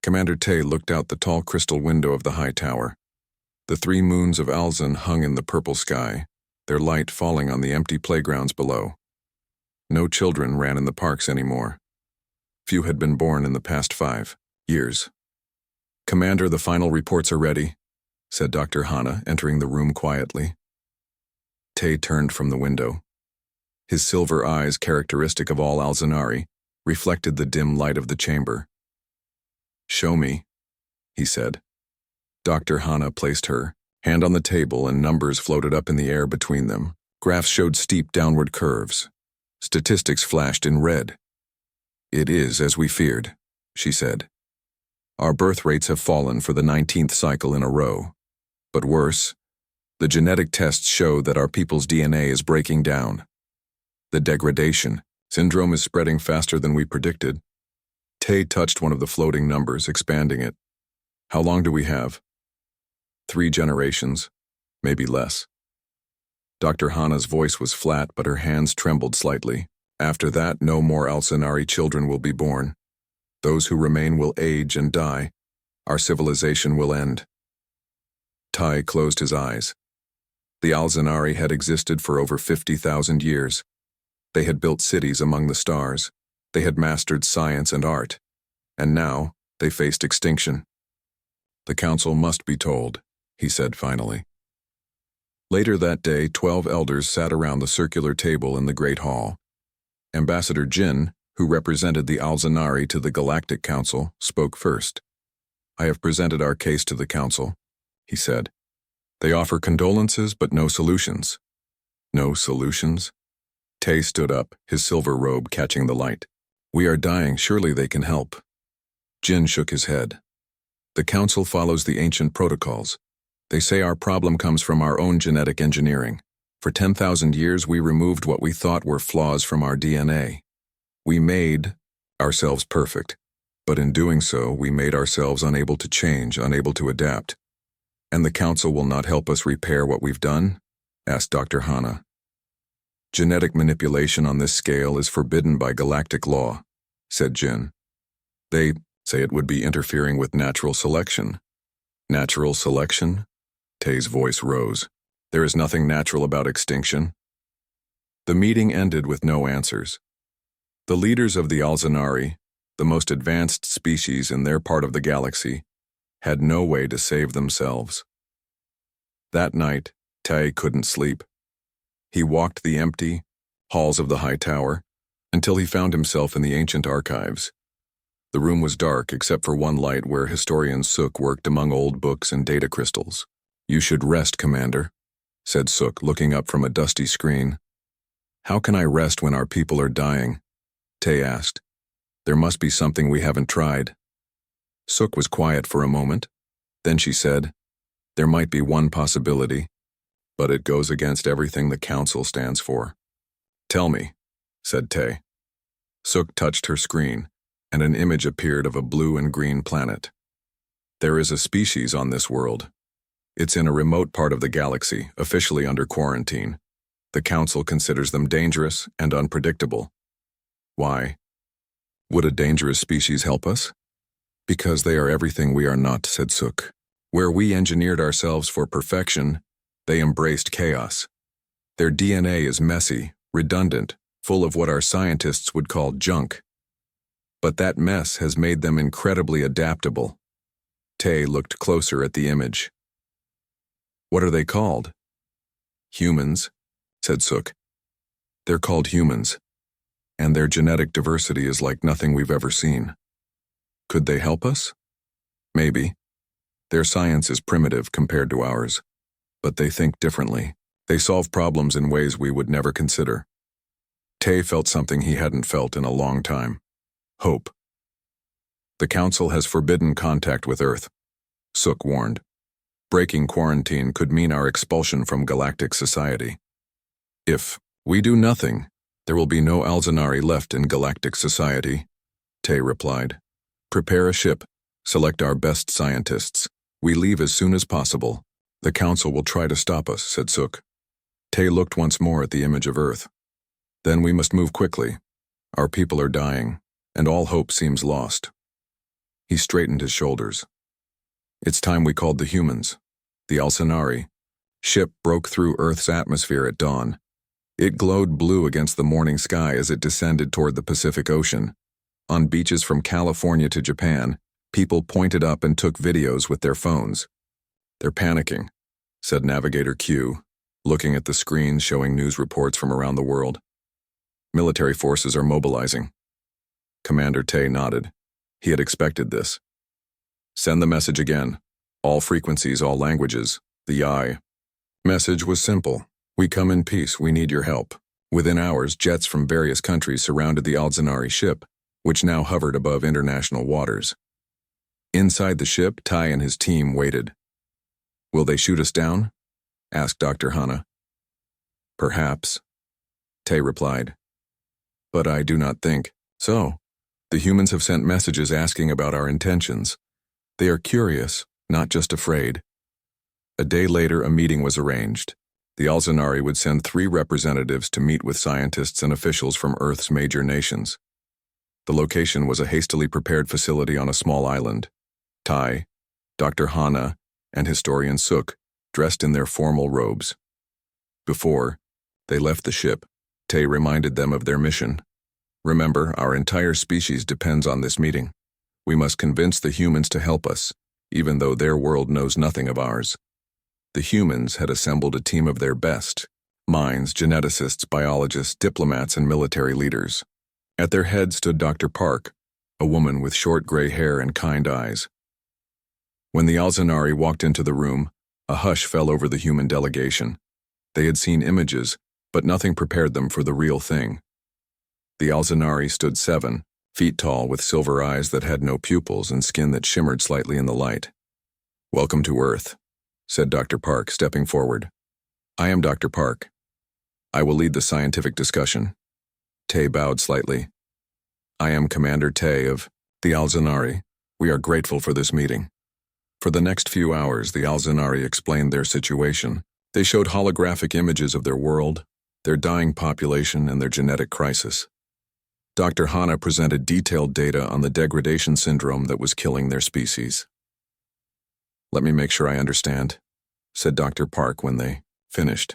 Commander Tay looked out the tall crystal window of the high tower. The 3 moons of Alzan hung in the purple sky, their light falling on the empty playgrounds below. No children ran in the parks anymore. Few had been born in the past 5 years. "Commander, the final reports are ready," said Dr. Hana, entering the room quietly. Tay turned from the window. His silver eyes, characteristic of all Alzanari, reflected the dim light of the chamber. "Show me," he said. Dr. Hana placed her hand on the table, and numbers floated up in the air between them. Graphs showed steep downward curves. Statistics flashed in red. "It is as we feared," she said. "Our birth rates have fallen for the 19th cycle in a row. But worse, the genetic tests show that our people's DNA is breaking down. The degradation syndrome is spreading faster than we predicted." Tay touched one of the floating numbers, expanding it. "How long do we have?" 3 generations, maybe less." Dr. Hana's voice was flat, but her hands trembled slightly. "After that, no more Alzanari children will be born. Those who remain will age and die. Our civilization will end." Tai closed his eyes. The Alzanari had existed for over 50,000 years. They had built cities among the stars. They had mastered science and art. And now, they faced extinction. "The council must be told," he said finally. Later that day, 12 elders sat around the circular table in the Great Hall. Ambassador Jin, who represented the Alzanari to the Galactic Council, spoke first. "I have presented our case to the council," he said. "They offer condolences but no solutions." "No solutions?" Tay stood up, his silver robe catching the light. "We are dying, surely they can help." Jin shook his head. "The council follows the ancient protocols. They say our problem comes from our own genetic engineering. For 10,000 years we removed what we thought were flaws from our DNA. We made ourselves perfect, but in doing so we made ourselves unable to change, unable to adapt. And the council will not help us repair what we've done?" asked Dr. Hana. "Genetic manipulation on this scale is forbidden by galactic law," said Jin. "They say it would be interfering with natural selection." "Natural selection?" Tay's voice rose. "There is nothing natural about extinction." The meeting ended with no answers. The leaders of the Alzanari, the most advanced species in their part of the galaxy, had no way to save themselves. That night, Tay couldn't sleep. He walked the empty halls of the high tower until he found himself in the ancient archives. The room was dark except for one light where historian Suk worked among old books and data crystals. "You should rest, Commander," said Suk, looking up from a dusty screen. "How can I rest when our people are dying?" Tay asked. "There must be something we haven't tried." Suk was quiet for a moment. Then she said, "There might be one possibility, but it goes against everything the council stands for." "Tell me," said Tay. Suk touched her screen, and an image appeared of a blue and green planet. "There is a species on this world. It's in a remote part of the galaxy, officially under quarantine. The council considers them dangerous and unpredictable." "Why? Would a dangerous species help us?" "Because they are everything we are not," said Suk. "Where we engineered ourselves for perfection, they embraced chaos. Their DNA is messy, redundant, full of what our scientists would call junk. But that mess has made them incredibly adaptable." Tay looked closer at the image. "What are they called?" "Humans," said Suk. "They're called humans, and their genetic diversity is like nothing we've ever seen. Could they help us? Maybe. Their science is primitive compared to ours, but they think differently. They solve problems in ways we would never consider." Tay felt something he hadn't felt in a long time. Hope. "The council has forbidden contact with Earth," Suk warned. "Breaking quarantine could mean our expulsion from galactic society. If we do nothing, there will be no Alzanari left in galactic society," Tay replied. "Prepare a ship. Select our best scientists. We leave as soon as possible. The council will try to stop us," said Suk. Tay looked once more at the image of Earth. "Then we must move quickly. Our people are dying, and all hope seems lost." He straightened his shoulders. It's time we called the humans. The Alcenari ship broke through Earth's atmosphere at dawn. It glowed blue against the morning sky as it descended toward the Pacific Ocean. On beaches from California to Japan, people pointed up and took videos with their phones. They're panicking, said Navigator Q, looking at the screens showing news reports from around the world. Military forces are mobilizing. Commander Tay nodded. He had expected this. Send the message again. All frequencies, all languages. The I. Message was simple. We come in peace, we need your help. Within hours, jets from various countries surrounded the Alcenari ship, which now hovered above international waters. Inside the ship, Tai and his team waited. Will they shoot us down? Asked Dr. Hana. Perhaps, Tay replied. But I do not think so. The humans have sent messages asking about our intentions. They are curious, not just afraid. A day later, a meeting was arranged. The Alcenari would send 3 representatives to meet with scientists and officials from Earth's major nations. The location was a hastily prepared facility on a small island. Tai, Dr. Hana, and historian Suk, dressed in their formal robes. Before they left the ship, Tay reminded them of their mission. Remember, our entire species depends on this meeting. We must convince the humans to help us, even though their world knows nothing of ours. The humans had assembled a team of their best: minds, geneticists, biologists, diplomats, and military leaders. At their head stood Dr. Park, a woman with short gray hair and kind eyes. When the Alcenari walked into the room, a hush fell over the human delegation. They had seen images, but nothing prepared them for the real thing. The Alcenari stood 7 feet tall with silver eyes that had no pupils and skin that shimmered slightly in the light. Welcome to Earth, said Dr. Park, stepping forward. I am Dr. Park. I will lead the scientific discussion. Tay bowed slightly. I am Commander Tay of the Alcenari. We are grateful for this meeting. For the next few hours, the Alcenari explained their situation. They showed holographic images of their world, their dying population, and their genetic crisis. Dr. Hana presented detailed data on the degradation syndrome that was killing their species. Let me make sure I understand, said Dr. Park when they finished.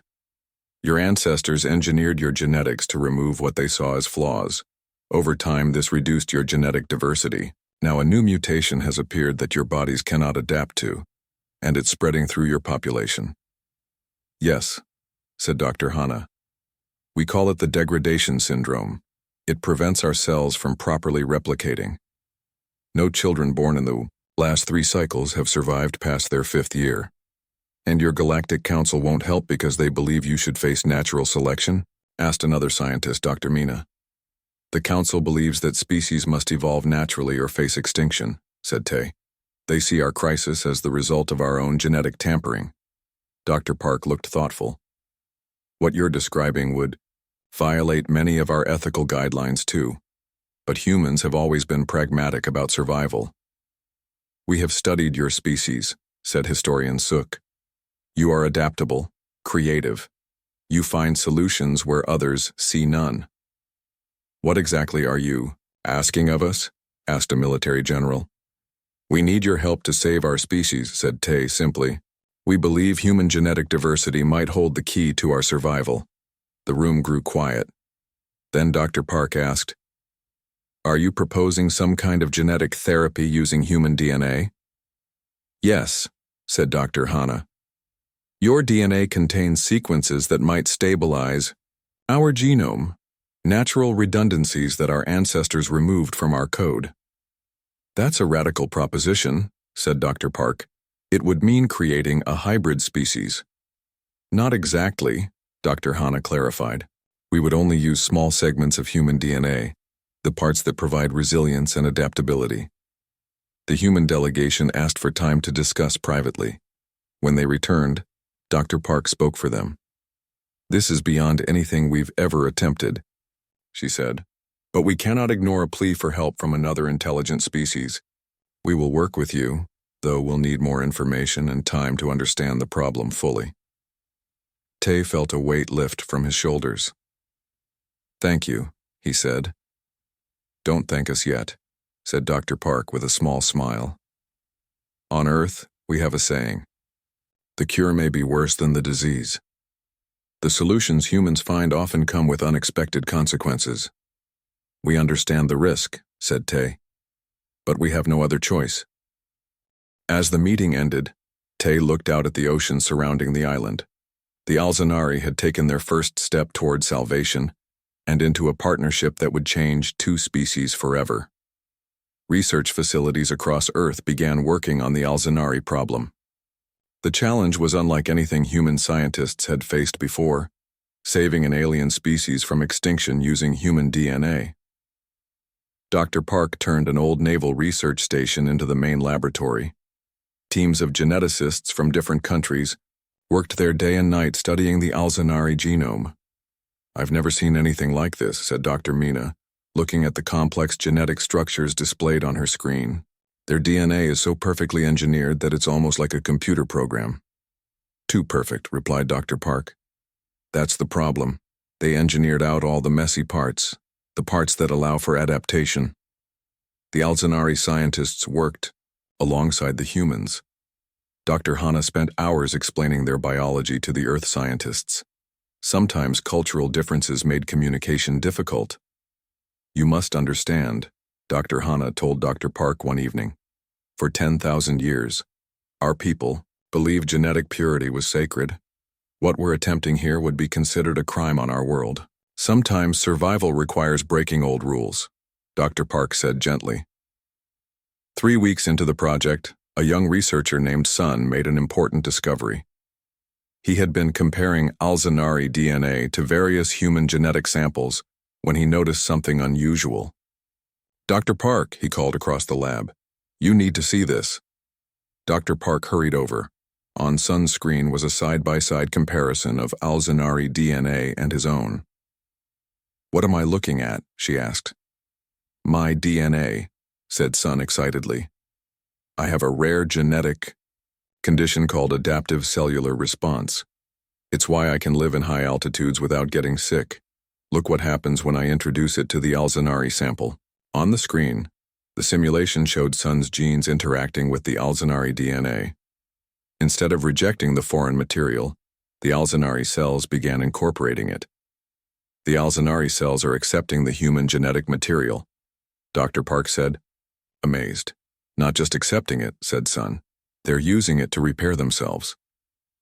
Your ancestors engineered your genetics to remove what they saw as flaws. Over time, this reduced your genetic diversity. Now a new mutation has appeared that your bodies cannot adapt to, and it's spreading through your population. Yes, said Dr. Hana. We call it the degradation syndrome. It prevents our cells from properly replicating. No children born in the last 3 cycles have survived past their 5th year. And your Galactic Council won't help because they believe you should face natural selection? Asked another scientist, Dr. Mina. The Council believes that species must evolve naturally or face extinction, said Tay. They see our crisis as the result of our own genetic tampering. Dr. Park looked thoughtful. What you're describing would violate many of our ethical guidelines too. But humans have always been pragmatic about survival. We have studied your species, said historian Suk. You are adaptable, creative. You find solutions where others see none. What exactly are you asking of us? Asked a military general. We need your help to save our species, said Tay simply. We believe human genetic diversity might hold the key to our survival. The room grew quiet. Then Dr. Park asked, Are you proposing some kind of genetic therapy using human DNA? Yes, said Dr. Hana. Your DNA contains sequences that might stabilize our genome, natural redundancies that our ancestors removed from our code. That's a radical proposition, said Dr. Park. It would mean creating a hybrid species. Not exactly, Dr. Hana clarified. We would only use small segments of human DNA, the parts that provide resilience and adaptability. The human delegation asked for time to discuss privately. When they returned, Dr. Park spoke for them. This is beyond anything we've ever attempted, she said. But we cannot ignore a plea for help from another intelligent species. We will work with you, though we'll need more information and time to understand the problem fully. Tay felt a weight lift from his shoulders. Thank you, he said. Don't thank us yet, said Dr. Park with a small smile. On Earth, we have a saying. The cure may be worse than the disease. The solutions humans find often come with unexpected consequences. We understand the risk, said Tay. But we have no other choice. As the meeting ended, Tay looked out at the ocean surrounding the island. The Alzanari had taken their first step toward salvation and into a partnership that would change two species forever. Research facilities across Earth began working on the Alzanari problem. The challenge was unlike anything human scientists had faced before, saving an alien species from extinction using human DNA. Dr. Park turned an old naval research station into the main laboratory. Teams of geneticists from different countries worked there day and night studying the Alzanari genome. I've never seen anything like this, said Dr. Mina, looking at the complex genetic structures displayed on her screen. Their DNA is so perfectly engineered that it's almost like a computer program. Too perfect, replied Dr. Park. That's the problem. They engineered out all the messy parts, the parts that allow for adaptation. The Alzanari scientists worked alongside the humans. Dr. Hana spent hours explaining their biology to the Earth scientists. Sometimes cultural differences made communication difficult. You must understand, Dr. Hana told Dr. Park one evening. For 10,000 years, our people believed genetic purity was sacred. What we're attempting here would be considered a crime on our world. Sometimes survival requires breaking old rules, Dr. Park said gently. 3 weeks into the project, a young researcher named Sun made an important discovery. He had been comparing Alzanari DNA to various human genetic samples when he noticed something unusual. Dr. Park, he called across the lab, you need to see this. Dr. Park hurried over. On Sun's screen was a side-by-side comparison of Alzanari DNA and his own. What am I looking at? She asked. My DNA, said Sun excitedly. I have a rare genetic condition called adaptive cellular response. It's why I can live in high altitudes without getting sick. Look what happens when I introduce it to the Alzanari sample. On the screen, the simulation showed Sun's genes interacting with the Alzanari DNA. Instead of rejecting the foreign material, the Alzanari cells began incorporating it. The Alzanari cells are accepting the human genetic material, Dr. Park said, amazed. Not just accepting it, said Sun. They're using it to repair themselves.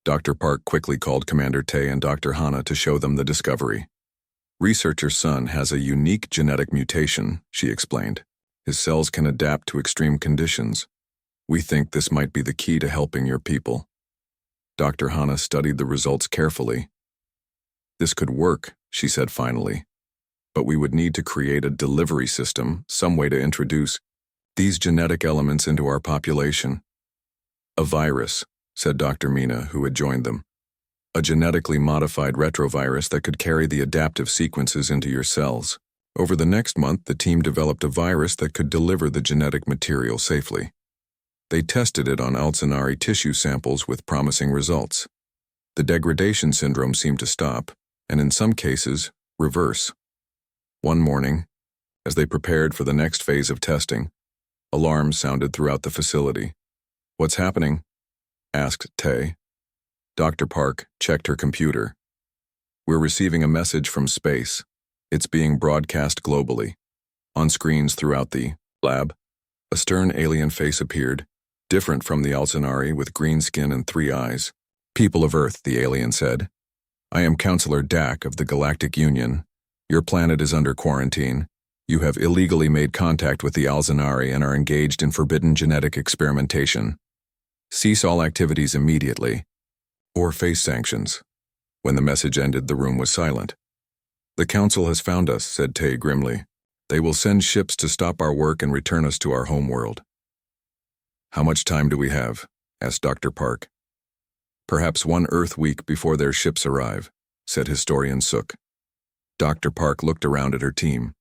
Dr. Park quickly called Commander Tay and Dr. Hana to show them the discovery. Researcher Sun has a unique genetic mutation, she explained. His cells can adapt to extreme conditions. We think this might be the key to helping your people. Dr. Hana studied the results carefully. This could work, she said finally. But we would need to create a delivery system, some way to introduce these genetic elements into our population. A virus, said Dr. Mina, who had joined them. A genetically modified retrovirus that could carry the adaptive sequences into your cells. Over the next month, the team developed a virus that could deliver the genetic material safely. They tested it on Alzanari tissue samples with promising results. The degradation syndrome seemed to stop, and in some cases, reverse. One morning, as they prepared for the next phase of testing, alarms sounded throughout the facility. What's happening? Asked Tay. Dr. Park checked her computer. We're receiving a message from space. It's being broadcast globally. On screens throughout the lab, a stern alien face appeared, different from the Alzanari with green skin and 3 eyes. People of Earth, the alien said. I am Counselor Dak of the Galactic Union. Your planet is under quarantine. You have illegally made contact with the Alzanari and are engaged in forbidden genetic experimentation. Cease all activities immediately, or face sanctions. When the message ended, the room was silent. The Council has found us, said Tay grimly. They will send ships to stop our work and return us to our homeworld. How much time do we have? Asked Dr. Park. Perhaps 1 Earth week before their ships arrive, said historian Sook. Dr. Park looked around at her team.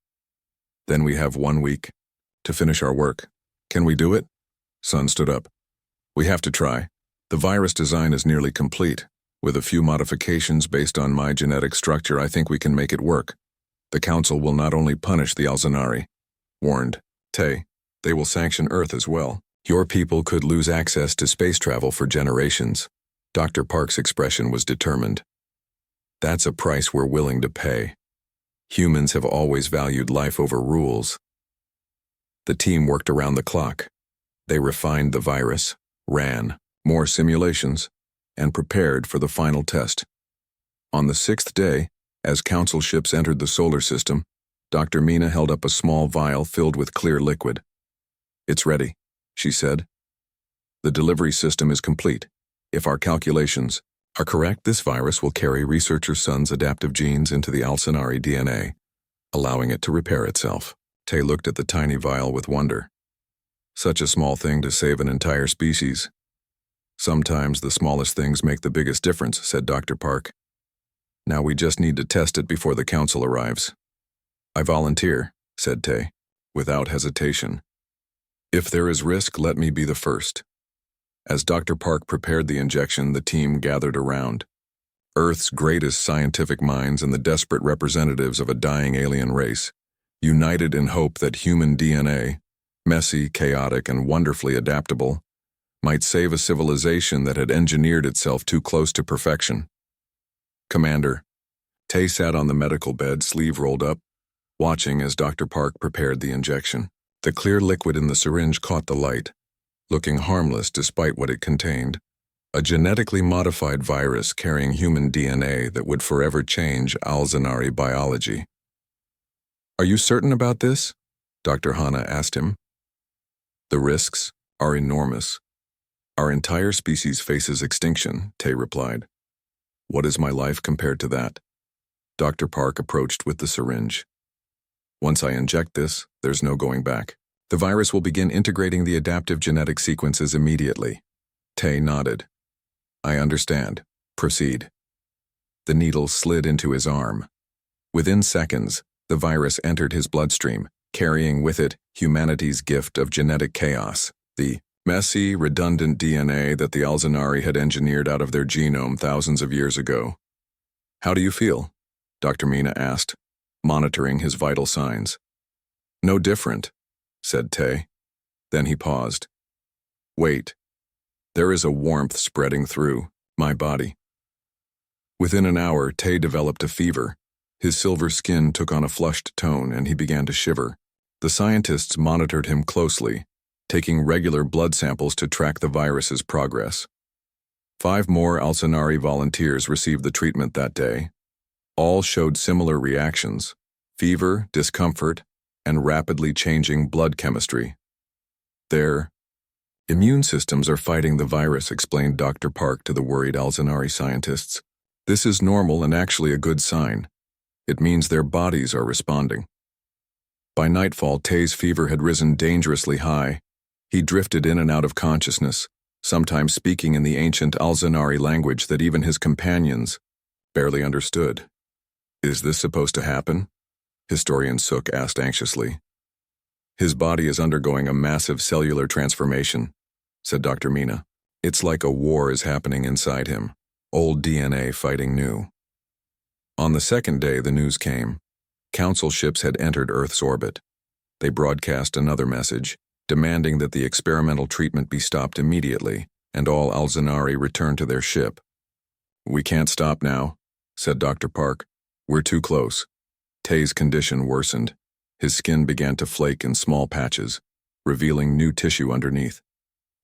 Then we have 1 week to finish our work. Can we do it? Sun stood up. We have to try. The virus design is nearly complete. With a few modifications based on my genetic structure, I think we can make it work. The Council will not only punish the Alzanari, warned Tay. They will sanction Earth as well. Your people could lose access to space travel for generations. Dr. Park's expression was determined. That's a price we're willing to pay. Humans have always valued life over rules. The team worked around the clock. They refined the virus, ran more simulations, and prepared for the final test. On the 6th day, as Council ships entered the solar system, Dr. Mina held up a small vial filled with clear liquid. "It's ready," she said. "The delivery system is complete. If our calculations are correct, this virus will carry Researcher Sun's adaptive genes into the Alcinari DNA, allowing it to repair itself." Tay looked at the tiny vial with wonder. Such a small thing to save an entire species. "Sometimes the smallest things make the biggest difference," said Dr. Park. "Now we just need to test it before the Council arrives." "I volunteer," said Tay, without hesitation. "If there is risk, let me be the first." As Dr. Park prepared the injection, the team gathered around. Earth's greatest scientific minds and the desperate representatives of a dying alien race, united in hope that human DNA, messy, chaotic, and wonderfully adaptable, might save a civilization that had engineered itself too close to perfection. "Commander." Tay sat on the medical bed, sleeve rolled up, watching as Dr. Park prepared the injection. The clear liquid in the syringe caught the light, looking harmless despite what it contained, a genetically modified virus carrying human DNA that would forever change Alcinari biology. "Are you certain about this?" Dr. Hanna asked him. "The risks are enormous. Our entire species faces extinction," Tay replied. "What is my life compared to that?" Dr. Park approached with the syringe. "Once I inject this, there's no going back. The virus will begin integrating the adaptive genetic sequences immediately." Tay nodded. "I understand. Proceed." The needle slid into his arm. Within seconds, the virus entered his bloodstream, carrying with it humanity's gift of genetic chaos, the messy, redundant DNA that the Alcinari had engineered out of their genome thousands of years ago. "How do you feel?" Dr. Mina asked, monitoring his vital signs. "No different," said Tay. Then he paused. "Wait. There is a warmth spreading through my body." Within an hour, Tay developed a fever. His silver skin took on a flushed tone and he began to shiver. The scientists monitored him closely, taking regular blood samples to track the virus's progress. 5 more Alcinari volunteers received the treatment that day. All showed similar reactions: fever, discomfort, and rapidly changing blood chemistry. "Their immune systems are fighting the virus," explained Dr. Park to the worried Alcinari scientists. "This is normal and actually a good sign. It means their bodies are responding." By nightfall, Tay's fever had risen dangerously high. He drifted in and out of consciousness, sometimes speaking in the ancient Alcinari language that even his companions barely understood. "Is this supposed to happen?" Historian Suk asked anxiously. "His body is undergoing a massive cellular transformation," said Dr. Mina. "It's like a war is happening inside him, old DNA fighting new." On the 2nd day, the news came. Council ships had entered Earth's orbit. They broadcast another message, demanding that the experimental treatment be stopped immediately and all Alcinari return to their ship. "We can't stop now," said Dr. Park. "We're too close." Tay's condition worsened. His skin began to flake in small patches, revealing new tissue underneath.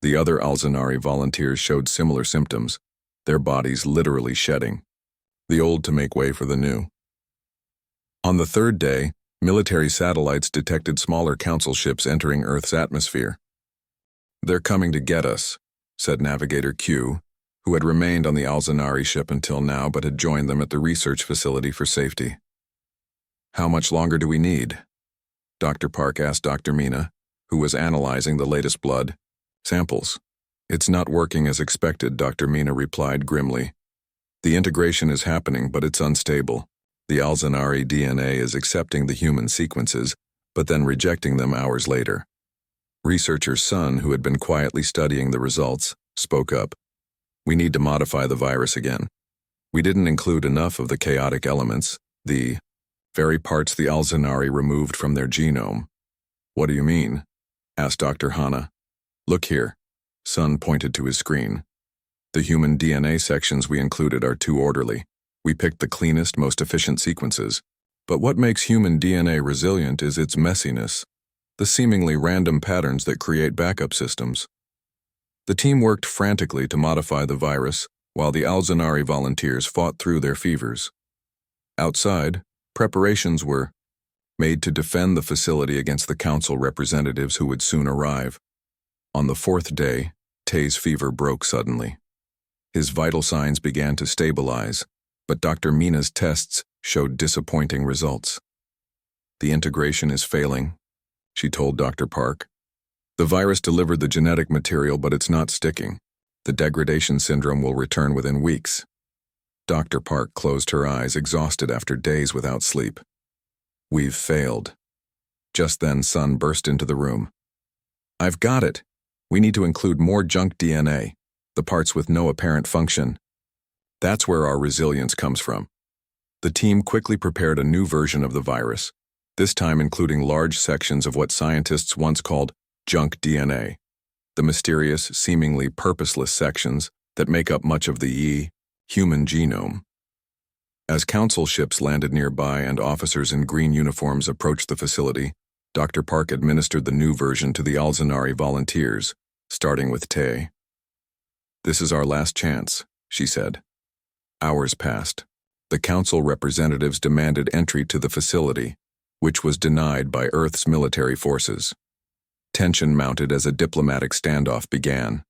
The other Alcinari volunteers showed similar symptoms, their bodies literally shedding. The old to make way for the new. On the 3rd day, military satellites detected smaller Council ships entering Earth's atmosphere. "They're coming to get us," said Navigator Q, who had remained on the Alcinari ship until now but had joined them at the research facility for safety. "How much longer do we need?" Dr. Park asked Dr. Mina, who was analyzing the latest blood samples. "It's not working as expected," Dr. Mina replied grimly. "The integration is happening, but it's unstable. The Alcinari DNA is accepting the human sequences, but then rejecting them hours later." Researcher Sun, who had been quietly studying the results, spoke up. "We need to modify the virus again. We didn't include enough of the chaotic elements, the very parts the Alcinari removed from their genome." "What do you mean?" asked Dr. Hana. Look here. Sun pointed to his screen. The human DNA sections we included are too orderly. We picked the cleanest, most efficient sequences. But what makes human DNA resilient is its messiness, the seemingly random patterns that create backup systems. The team worked frantically to modify the virus, while the Alzanari volunteers fought through their fevers. Outside, preparations were made to defend the facility against the council representatives who would soon arrive. On the fourth day, Tay's fever broke suddenly. His vital signs began to stabilize, but Dr. Mina's tests showed disappointing results. The integration is failing, she told Dr. Park. The virus delivered the genetic material, but it's not sticking. The degradation syndrome will return within weeks. Dr. Park closed her eyes, exhausted after days without sleep. We've failed. Just then, Sun burst into the room. I've got it. We need to include more junk DNA, the parts with no apparent function. That's where our resilience comes from. The team quickly prepared a new version of the virus, this time including large sections of what scientists once called junk DNA, the mysterious, seemingly purposeless sections that make up much of the human genome. As council ships landed nearby and officers in green uniforms approached the facility, Dr. Park administered the new version to the Alzanari volunteers, starting with Tay. This is our last chance, she said. Hours passed. The council representatives demanded entry to the facility, which was denied by Earth's military forces. Tension mounted as a diplomatic standoff began.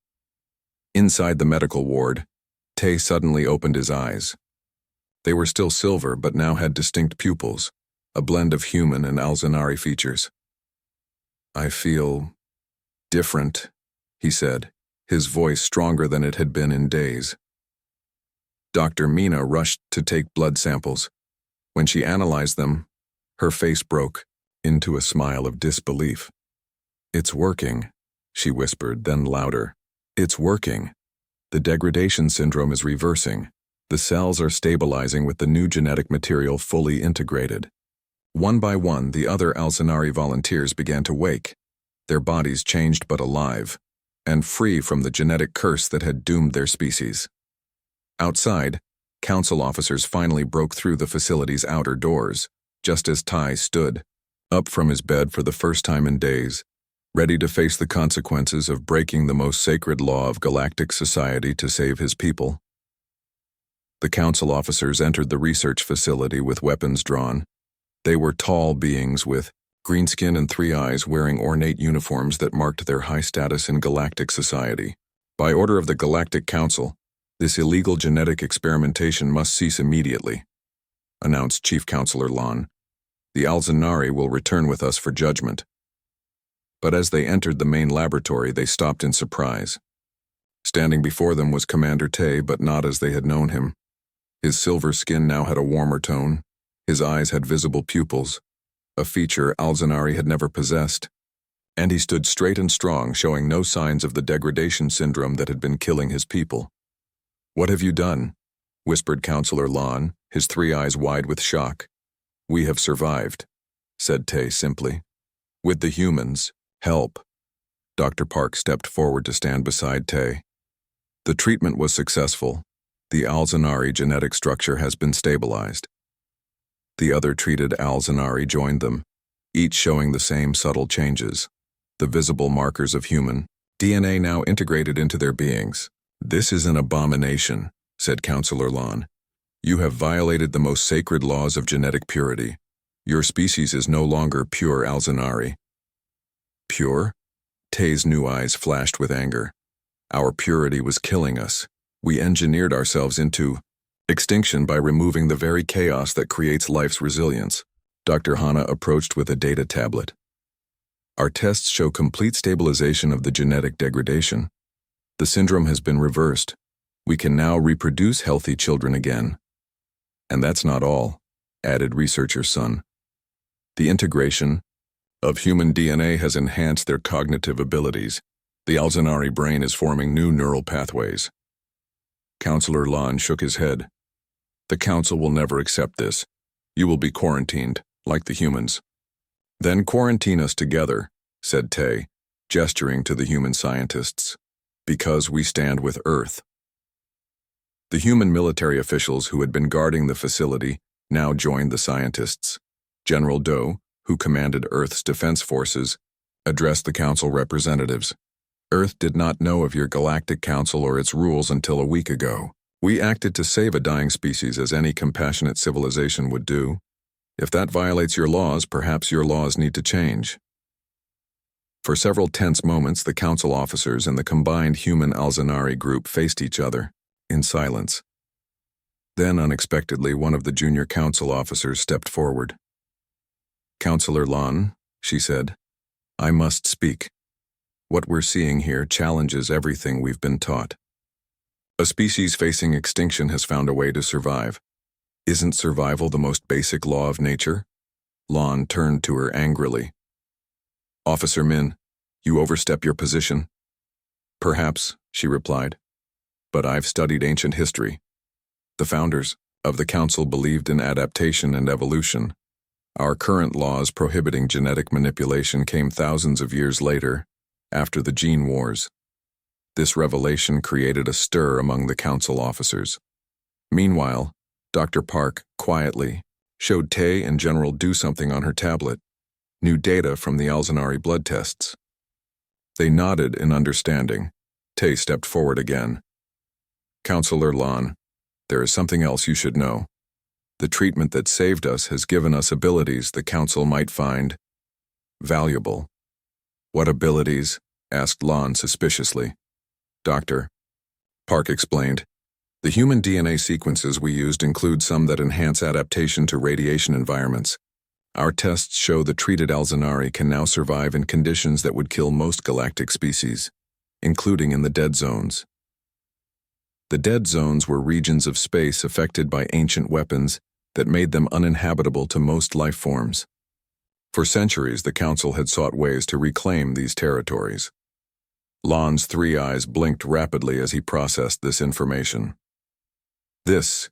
Inside the medical ward, Tay suddenly opened his eyes. They were still silver, but now had distinct pupils, a blend of human and Alzanari features. I feel different, he said, his voice stronger than it had been in days. Dr. Mina rushed to take blood samples. When she analyzed them, her face broke into a smile of disbelief. It's working, she whispered, then louder. It's working. The degradation syndrome is reversing. The cells are stabilizing with the new genetic material fully integrated. One by one, the other Alzanari volunteers began to wake, their bodies changed but alive, and free from the genetic curse that had doomed their species. Outside, council officers finally broke through the facility's outer doors, just as Ty stood, up from his bed for the first time in days, ready to face the consequences of breaking the most sacred law of galactic society to save his people. The council officers entered the research facility with weapons drawn. They were tall beings with green skin and 3 eyes, wearing ornate uniforms that marked their high status in galactic society. By order of the Galactic Council, this illegal genetic experimentation must cease immediately, announced Chief Counselor Lon. The Alzanari will return with us for judgment. But as they entered the main laboratory, they stopped in surprise. Standing before them was Commander Tay, but not as they had known him. His silver skin now had a warmer tone. His eyes had visible pupils, a feature Alzanari had never possessed. And he stood straight and strong, showing no signs of the degradation syndrome that had been killing his people. What have you done? Whispered Counselor Lon, his 3 eyes wide with shock. We have survived, said Tay simply. With the humans, help. Dr. Park stepped forward to stand beside Tay. The treatment was successful. The Alzanari genetic structure has been stabilized. The other treated Alzanari joined them, each showing the same subtle changes, the visible markers of human DNA now integrated into their beings. This is an abomination, said Counselor Lon. You have violated the most sacred laws of genetic purity. Your species is no longer pure Alzanari. Pure? Tay's new eyes flashed with anger. Our purity was killing us. We engineered ourselves into extinction by removing the very chaos that creates life's resilience. Dr. Hana approached with a data tablet. Our tests show complete stabilization of the genetic degradation. The syndrome has been reversed. We can now reproduce healthy children again. And that's not all, added researcher Sun. The integration of human DNA has enhanced their cognitive abilities. The Alzanari brain is forming new neural pathways. Counselor Lon shook his head. The council will never accept this. You will be quarantined, like the humans. Then quarantine us together, said Tay, gesturing to the human scientists. Because we stand with Earth. The human military officials who had been guarding the facility now joined the scientists. General Doe, who commanded Earth's defense forces, addressed the council representatives. Earth did not know of your galactic council or its rules until a week ago. We acted to save a dying species as any compassionate civilization would do. If that violates your laws, perhaps your laws need to change. For several tense moments, the council officers and the combined human Alzanari group faced each other, in silence. Then, unexpectedly, one of the junior council officers stepped forward. "Councillor Lon," she said, "I must speak. What we're seeing here challenges everything we've been taught. A species facing extinction has found a way to survive. Isn't survival the most basic law of nature?" Lon turned to her angrily. "Officer Min, you overstep your position." "Perhaps," she replied, "but I've studied ancient history. The founders of the council believed in adaptation and evolution. Our current laws prohibiting genetic manipulation came thousands of years later, after the gene wars. This revelation created a stir among the council officers. Meanwhile, Dr. Park, quietly, showed Tay and General Do something on her tablet, new data from the Alzanari blood tests. They nodded in understanding. Tay stepped forward again. "Councillor Lon, there is something else you should know. The treatment that saved us has given us abilities the council might find valuable." "What abilities?" asked Lon suspiciously. "Doctor," Park explained, "the human DNA sequences we used include some that enhance adaptation to radiation environments. Our tests show the treated Alzanari can now survive in conditions that would kill most galactic species, including in the dead zones." The dead zones were regions of space affected by ancient weapons that made them uninhabitable to most life forms. For centuries, the Council had sought ways to reclaim these territories. Lon's three eyes blinked rapidly as he processed this information. "This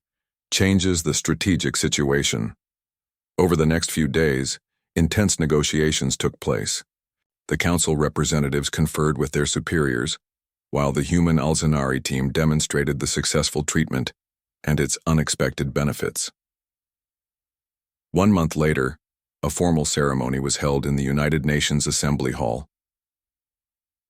changes the strategic situation." Over the next few days, intense negotiations took place. The Council representatives conferred with their superiors, while the human Alzanari team demonstrated the successful treatment and its unexpected benefits. 1 month later, a formal ceremony was held in the United Nations Assembly Hall.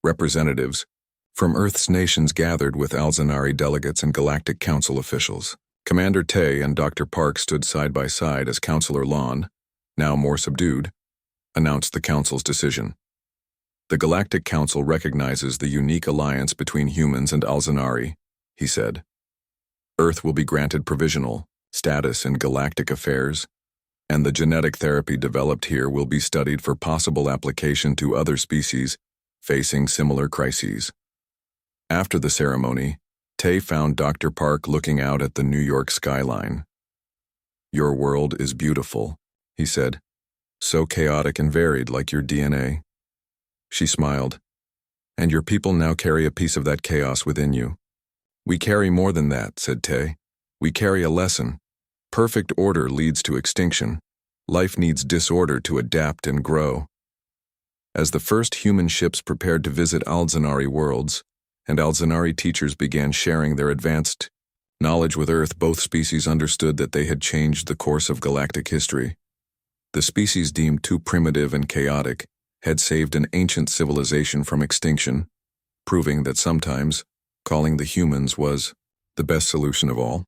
Representatives from Earth's nations gathered with Alzanari delegates and Galactic Council officials. Commander Tay and Dr. Park stood side by side as Councillor Lon, now more subdued, announced the Council's decision. "The Galactic Council recognizes the unique alliance between humans and Alzanari," he said. "Earth will be granted provisional status in galactic affairs, and the genetic therapy developed here will be studied for possible application to other species facing similar crises." After the ceremony, Tay found Dr. Park looking out at the New York skyline. "Your world is beautiful," he said, "so chaotic and varied like your DNA." She smiled. "And your people now carry a piece of that chaos within you." "We carry more than that," said Tay. "We carry a lesson. Perfect order leads to extinction. Life needs disorder to adapt and grow." As the first human ships prepared to visit Alzanari worlds, and Alzanari teachers began sharing their advanced knowledge with Earth, both species understood that they had changed the course of galactic history. The species deemed too primitive and chaotic had saved an ancient civilization from extinction, proving that sometimes calling the humans was the best solution of all.